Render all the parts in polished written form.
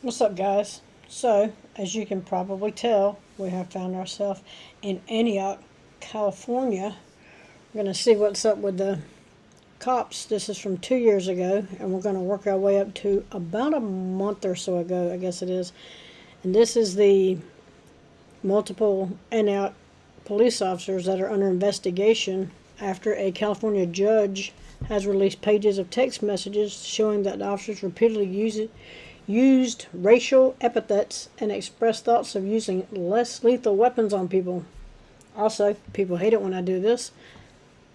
What's up, guys? So, as you can probably tell, we have found ourselves in Antioch, California. We're going to see what's up with the cops. This is from 2 years ago, and we're going to work our way up to about a month or so ago, I guess it is. And this is the multiple Antioch police officers that are under investigation after a California judge has released pages of text messages showing that the officers repeatedly used racial epithets and expressed thoughts of using less lethal weapons on people. Also, people hate it when I do this.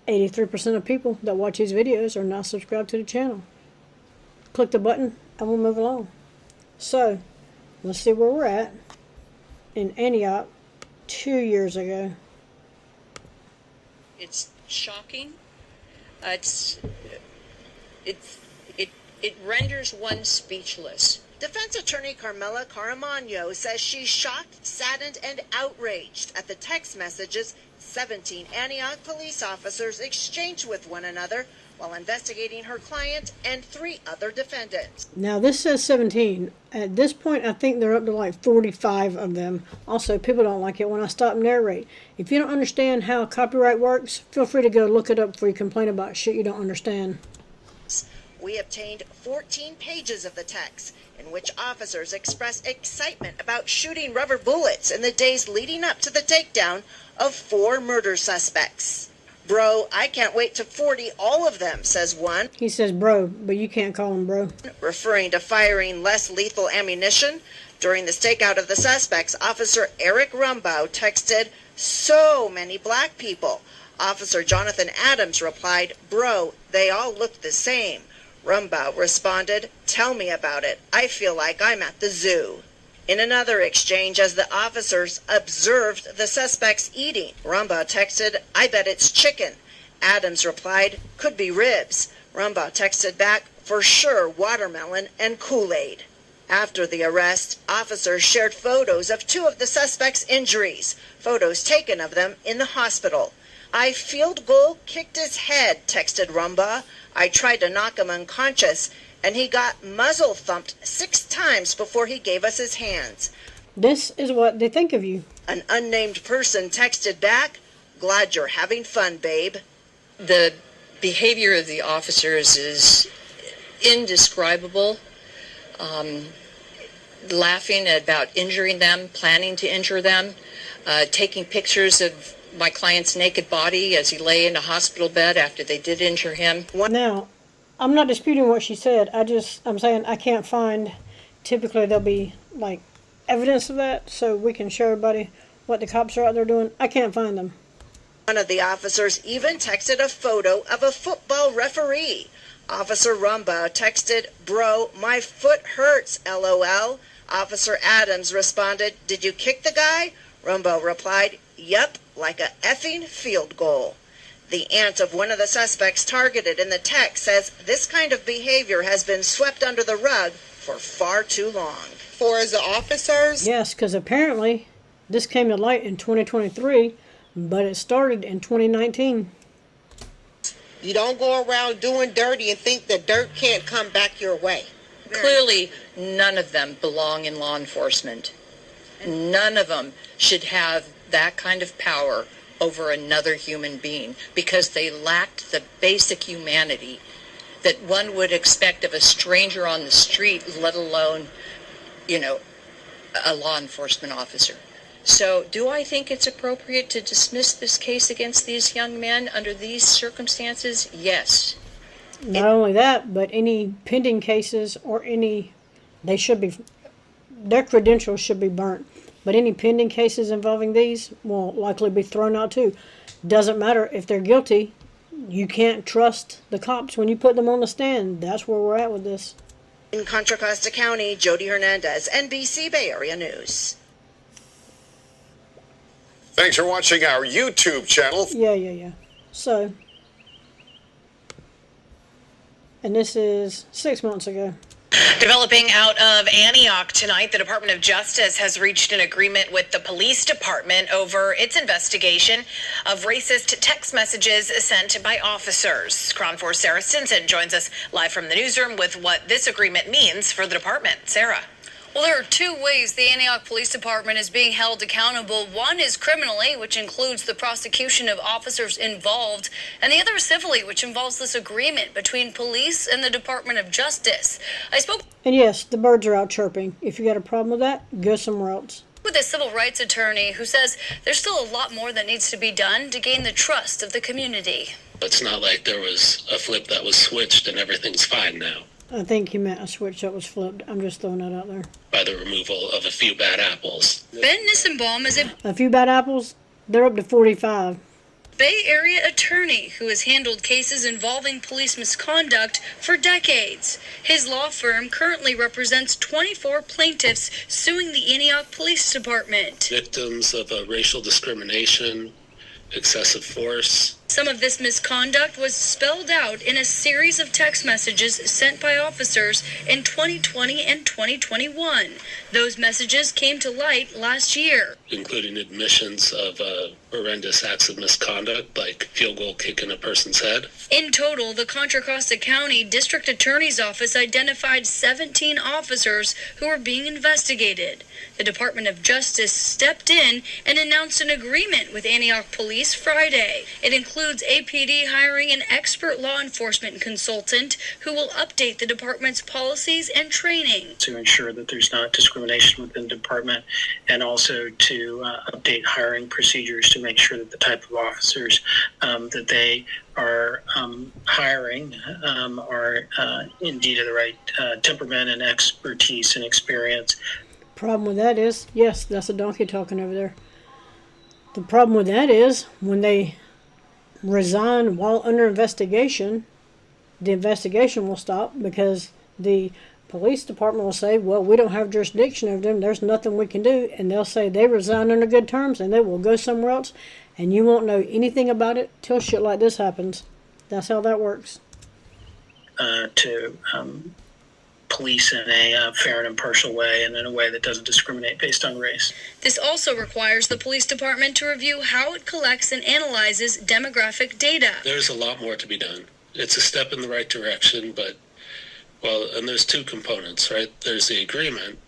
83% of people that watch these videos are not subscribed to the channel. Click the button and we'll move along. So, let's see where we're at in Antioch 2 years ago. It's shocking. It renders one speechless. Defense attorney Carmela Caramagno says she's shocked, saddened, and outraged at the text messages 17 Antioch police officers exchanged with one another while investigating her client and 3 other defendants. Now this says 17. At this point, I think they're up to like 45 of them. Also, people don't like it when I stop and narrate. If you don't understand how copyright works, feel free to go look it up before you complain about shit you don't understand. We obtained 14 pages of the text in which officers express excitement about shooting rubber bullets in the days leading up to the takedown of 4 murder suspects. Bro, I can't wait to 40 all of them, says one. He says bro, but you can't call him bro. Referring to firing less lethal ammunition. During the stakeout of the suspects, Officer Eric Rumbaugh texted, "So many black people." Officer Jonathan Adams replied, "Bro, they all look the same." Rumbaugh responded, "Tell me about it. I feel like I'm at the zoo." In another exchange, as the officers observed the suspects eating, Rumbaugh texted, "I bet it's chicken." Adams replied, "Could be ribs." Rumbaugh texted back, "For sure watermelon and Kool-Aid." After the arrest, officers shared photos of 2 of the suspects' injuries, photos taken of them in the hospital. "I field goal kicked his head," texted Rumbaugh. "I tried to knock him unconscious, and he got muzzle thumped 6 times before he gave us his hands." This is what they think of you. An unnamed person texted back, "Glad you're having fun, babe." The behavior of the officers is indescribable. Laughing about injuring them, planning to injure them, taking pictures of my client's naked body as he lay in a hospital bed after they did injure him. Now, I'm not disputing what she said. I'm saying I can't find, typically there'll be like evidence of that so we can show everybody what the cops are out there doing. I can't find them. One of the officers even texted a photo of a football referee. Officer Rumbaugh texted, "Bro, my foot hurts, LOL." Officer Adams responded, "Did you kick the guy?" Rumbaugh replied, "Yep, like a effing field goal." The aunt of one of the suspects targeted in the text says this kind of behavior has been swept under the rug for far too long. For the officers? Yes, because apparently this came to light in 2023, but it started in 2019. You don't go around doing dirty and think that dirt can't come back your way. Clearly, none of them belong in law enforcement. None of them should have that kind of power over another human being because they lacked the basic humanity that one would expect of a stranger on the street, let alone, a law enforcement officer. So do I think it's appropriate to dismiss this case against these young men under these circumstances? Yes. Not only that, but any pending cases or their credentials should be burnt. But any pending cases involving these will likely be thrown out too. Doesn't matter if they're guilty. You can't trust the cops when you put them on the stand. That's where we're at with this. In Contra Costa County, Jody Hernandez, NBC Bay Area News. Thanks for watching our YouTube channel. Yeah. So, and this is 6 months ago. Developing out of Antioch tonight, the Department of Justice has reached an agreement with the police department over its investigation of racist text messages sent by officers. Crown 4's Sarah Stinson joins us live from the newsroom with what this agreement means for the department. Sarah. Well, there are two ways the Antioch Police Department is being held accountable. One is criminally, which includes the prosecution of officers involved, and the other is civilly, which involves this agreement between police and the Department of Justice. I spoke And yes, the birds are out chirping. If you got a problem with that, go somewhere else. with a civil rights attorney who says there's still a lot more that needs to be done to gain the trust of the community. It's not like there was a flip that was switched and everything's fine now. I think he meant a switch that was flipped. I'm just throwing that out there. By the removal of a few bad apples. Ben Nissenbaum is A few bad apples, they're up to 45. Bay Area attorney who has handled cases involving police misconduct for decades. His law firm currently represents 24 plaintiffs suing the Antioch Police Department. Victims of racial discrimination, excessive force. Some of this misconduct was spelled out in a series of text messages sent by officers in 2020 and 2021. Those messages came to light last year, Including admissions of horrendous acts of misconduct, like field goal kick in a person's head. In total, the Contra Costa County District Attorney's Office identified 17 officers who were being investigated. The Department of Justice stepped in and announced an agreement with Antioch Police Friday. It includes APD hiring an expert law enforcement consultant who will update the department's policies and training. To ensure that there's not discrimination within the department, and also to update hiring procedures to make sure that the type of officers that they are hiring are indeed of the right temperament and expertise and experience. Problem with that is, yes, that's a donkey talking over there. The problem with that is when they resign while under investigation, the investigation will stop because the police department will say, well, we don't have jurisdiction over them, there's nothing we can do, and they'll say they resign under good terms and they will go somewhere else, and you won't know anything about it till shit like this happens. That's how that works. To police in a fair and impartial way, and in a way that doesn't discriminate based on race. This also requires the police department to review how it collects and analyzes demographic data. There's a lot more to be done. It's a step in the right direction, but, well, and there's two components, right? There's the agreement,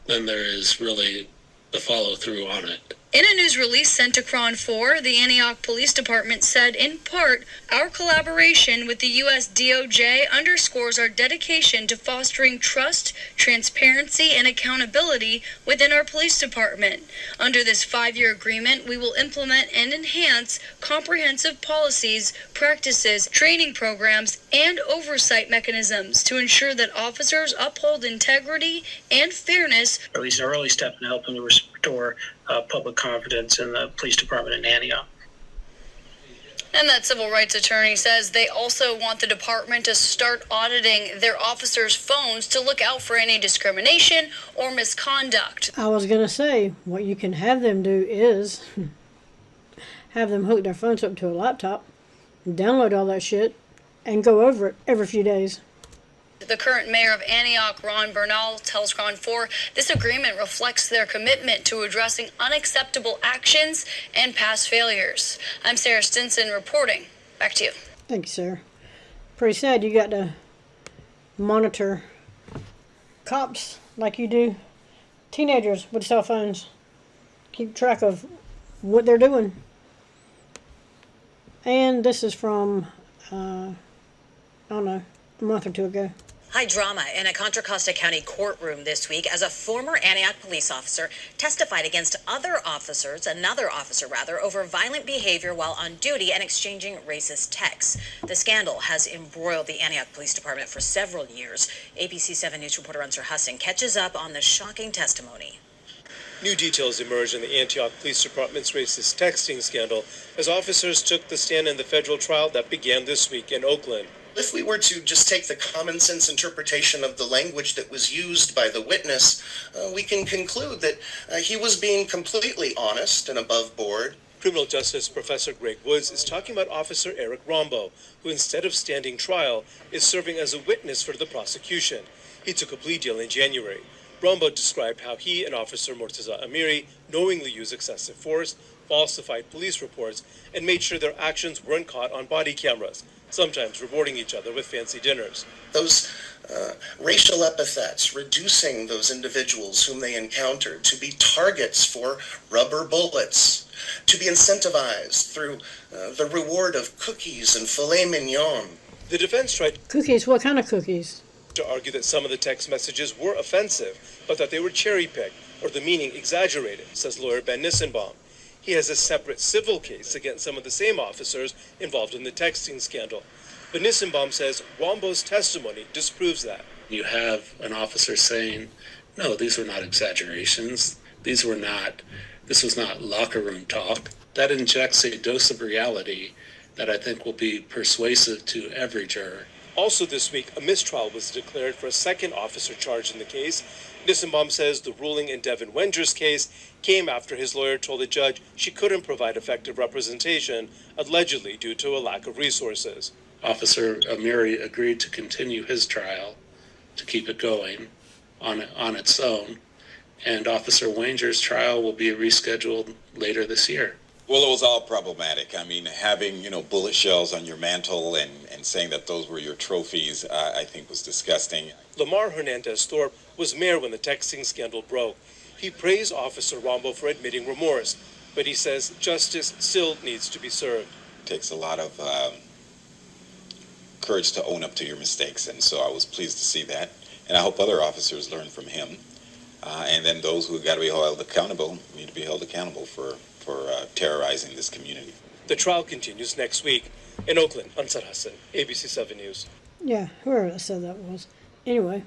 then there is really the follow-through on it. In a news release sent to Cron 4, the Antioch Police Department said, in part, our collaboration with the U.S. DOJ underscores our dedication to fostering trust, transparency, and accountability within our police department. Under this 5-year agreement, we will implement and enhance comprehensive policies, practices, training programs, and oversight mechanisms to ensure that officers uphold integrity and fairness. At least an early step in helping to restore public confidence in the police department in Antioch. And that civil rights attorney says they also want the department to start auditing their officers' phones to look out for any discrimination or misconduct. I was going to say, what you can have them do is have them hook their phones up to a laptop, download all that shit, and go over it every few days. The current mayor of Antioch, Ron Bernal, tells Cron 4 this agreement reflects their commitment to addressing unacceptable actions and past failures. I'm Sarah Stinson reporting. Back to you. Thank you, Sarah. Pretty sad you got to monitor cops like you do teenagers with cell phones. Keep track of what they're doing. And this is from, I don't know, a month or two ago. High drama in a Contra Costa County courtroom this week as a former Antioch police officer testified against another officer, over violent behavior while on duty and exchanging racist texts. The scandal has embroiled the Antioch Police Department for several years. ABC 7 News reporter Unser Hussing catches up on the shocking testimony. New details emerged in the Antioch Police Department's racist texting scandal as officers took the stand in the federal trial that began this week in Oakland. If we were to just take the common sense interpretation of the language that was used by the witness, we can conclude that he was being completely honest and above board. Criminal Justice Professor Greg Woods is talking about Officer Eric Rombo, who instead of standing trial, is serving as a witness for the prosecution. He took a plea deal in January. Rombo described how he and Officer Murtaza Amiri knowingly used excessive force, falsified police reports, and made sure their actions weren't caught on body cameras. sometimes rewarding each other with fancy dinners. Those racial epithets, reducing those individuals whom they encountered to be targets for rubber bullets, to be incentivized through the reward of cookies and filet mignon. The defense tried Cookies? What kind of cookies? to argue that some of the text messages were offensive, but that they were cherry-picked or the meaning exaggerated, says lawyer Ben Nissenbaum. He has a separate civil case against some of the same officers involved in the texting scandal. But Nissenbaum says Rombo's testimony disproves that. You have an officer saying, no, these were not exaggerations. This was not locker room talk. That injects a dose of reality that I think will be persuasive to every juror. Also this week, a mistrial was declared for a second officer charged in the case. Nissenbaum says the ruling in Devin Wenger's case came after his lawyer told the judge she couldn't provide effective representation, allegedly due to a lack of resources. Officer Amiri agreed to continue his trial to keep it going on its own, and Officer Wenger's trial will be rescheduled later this year. Well, it was all problematic. I mean, having, bullet shells on your mantle and saying that those were your trophies, I think was disgusting. Lamar Hernandez-Thorpe was mayor when the texting scandal broke. He praised Officer Rombo for admitting remorse, but he says justice still needs to be served. It takes a lot of courage to own up to your mistakes, and so I was pleased to see that. And I hope other officers learn from him. And then those who got to be held accountable need to be held accountable for terrorizing this community. The trial continues next week. In Oakland, Ansar Hassan, ABC 7 News. Yeah, whoever that said that was. Anyway.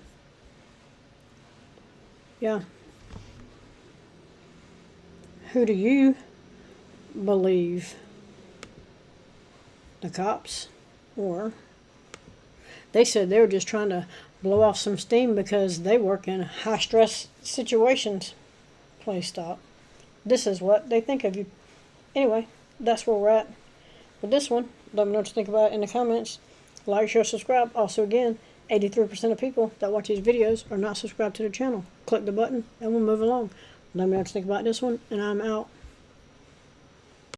Yeah. Who do you believe? The cops? Or they said they were just trying to blow off some steam because they work in high stress situations. Please stop. This is what they think of you. Anyway, that's where we're at with this one. Let me know what you think about it in the comments. Like, share, subscribe. Also, again, 83% of people that watch these videos are not subscribed to the channel. Click the button and we'll move along. Let me know what you think about this one, and I'm out.